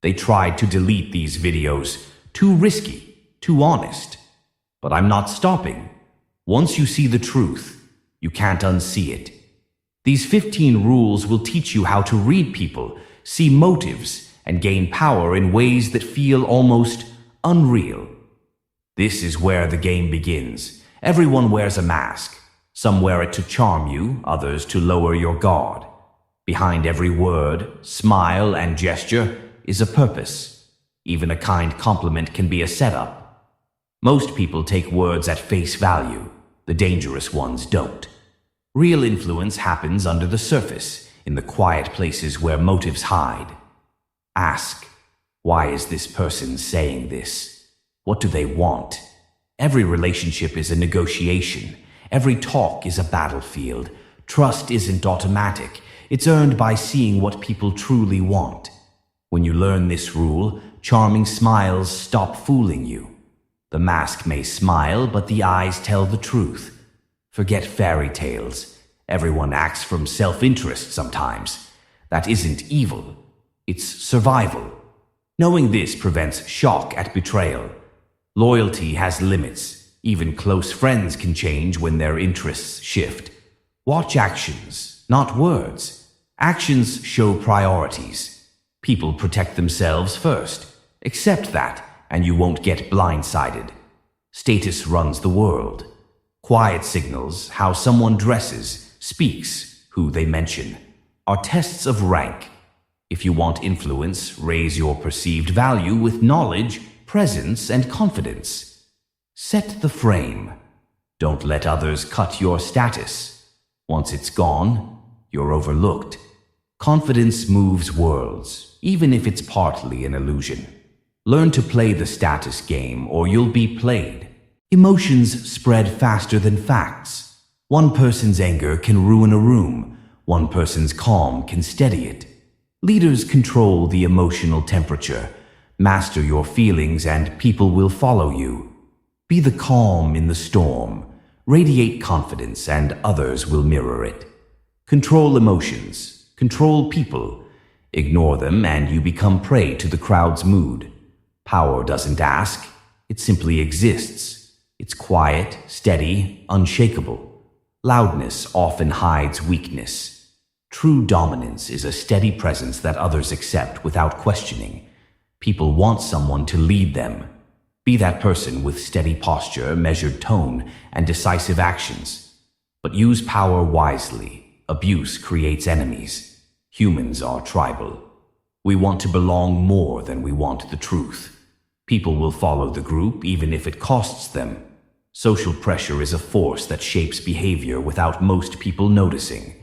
They tried to delete these videos. Too risky, too honest. But I'm not stopping. Once you see the truth, you can't unsee it. These 15 rules will teach you how to read people, see motives, and gain power in ways that feel almost unreal. This is where the game begins. Everyone wears a mask. Some wear it to charm you, others to lower your guard. Behind every word, smile, and gesture is a purpose. Even a kind compliment can be a setup. Most people take words at face value. The dangerous ones don't. Real influence happens under the surface, in the quiet places where motives hide. Ask, why is this person saying this? What do they want? Every relationship is a negotiation. Every talk is a battlefield. Trust isn't automatic. It's earned by seeing what people truly want. When you learn this rule, charming smiles stop fooling you. The mask may smile, but the eyes tell the truth. Forget fairy tales. Everyone acts from self-interest sometimes. That isn't evil. It's survival. Knowing this prevents shock at betrayal. Loyalty has limits. Even close friends can change when their interests shift. Watch actions, not words. Actions show priorities. People protect themselves first. Accept that, and you won't get blindsided. Status runs the world. Quiet signals, how someone dresses, speaks, who they mention, are tests of rank. If you want influence, raise your perceived value with knowledge, presence, and confidence. Set the frame. Don't let others cut your status. Once it's gone, you're overlooked. Confidence moves worlds, even if it's partly an illusion. Learn to play the status game, or you'll be played. Emotions spread faster than facts. One person's anger can ruin a room. One person's calm can steady it. Leaders control the emotional temperature. Master your feelings and people will follow you. Be the calm in the storm. Radiate confidence and others will mirror it. Control emotions. Control people. Ignore them and you become prey to the crowd's mood. Power doesn't ask. It simply exists. It's quiet, steady, unshakable. Loudness often hides weakness. True dominance is a steady presence that others accept without questioning. People want someone to lead them. Be that person with steady posture, measured tone, and decisive actions. But use power wisely. Abuse creates enemies. Humans are tribal. We want to belong more than we want the truth. People will follow the group even if it costs them. Social pressure is a force that shapes behavior without most people noticing.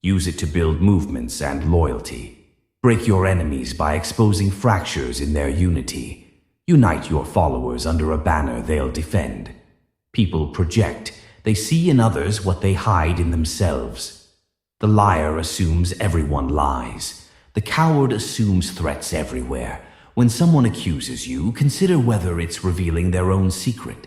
Use it to build movements and loyalty. Break your enemies by exposing fractures in their unity. Unite your followers under a banner they'll defend. People project. They see in others what they hide in themselves. The liar assumes everyone lies. The coward assumes threats everywhere. When someone accuses you, consider whether it's revealing their own secret.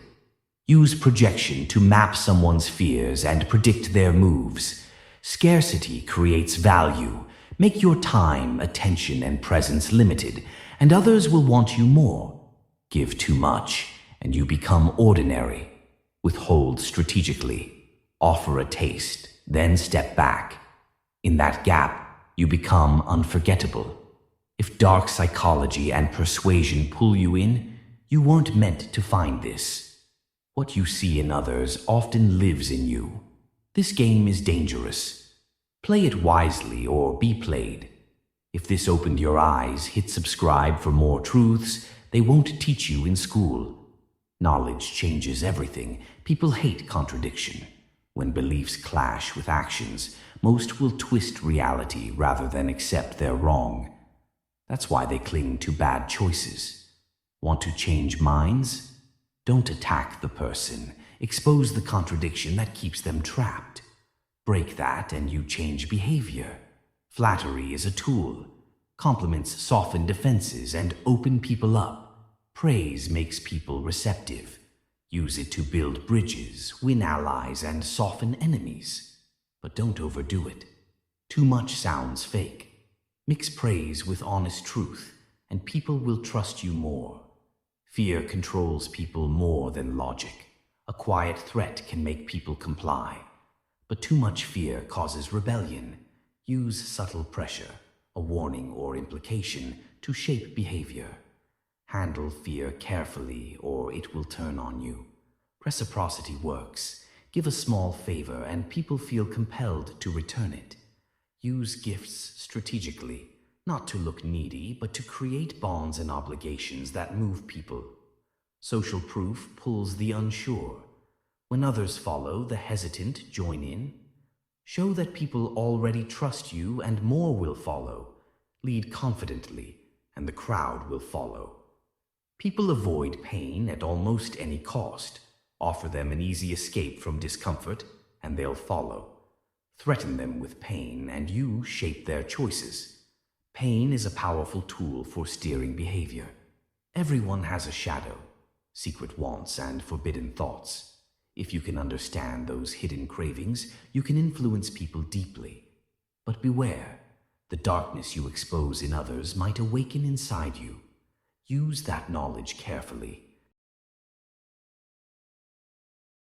Use projection to map someone's fears and predict their moves. Scarcity creates value. Make your time, attention, and presence limited, and others will want you more. Give too much, and you become ordinary. Withhold strategically. Offer a taste, then step back. In that gap, you become unforgettable. If dark psychology and persuasion pull you in, you weren't meant to find this. What you see in others often lives in you. This game is dangerous. Play it wisely or be played. If this opened your eyes, hit subscribe for more truths they won't teach you in school. Knowledge changes everything. People hate contradiction. When beliefs clash with actions, most will twist reality rather than accept they're wrong. That's why they cling to bad choices. Want to change minds? Don't attack the person. Expose the contradiction that keeps them trapped. Break that and you change behavior. Flattery is a tool. Compliments soften defenses and open people up. Praise makes people receptive. Use it to build bridges, win allies, and soften enemies. But don't overdo it. Too much sounds fake. Mix praise with honest truth, and people will trust you more. Fear controls people more than logic. A quiet threat can make people comply. But too much fear causes rebellion. Use subtle pressure, a warning or implication, to shape behavior. Handle fear carefully, or it will turn on you. Reciprocity works. Give a small favor and people feel compelled to return it. Use gifts strategically, not to look needy, but to create bonds and obligations that move people. Social proof pulls the unsure. When others follow, the hesitant join in. Show that people already trust you and more will follow. Lead confidently, and the crowd will follow. People avoid pain at almost any cost. Offer them an easy escape from discomfort, and they'll follow. Threaten them with pain, and you shape their choices. Pain is a powerful tool for steering behavior. Everyone has a shadow, secret wants, and forbidden thoughts. If you can understand those hidden cravings, you can influence people deeply. But beware, the darkness you expose in others might awaken inside you. Use that knowledge carefully.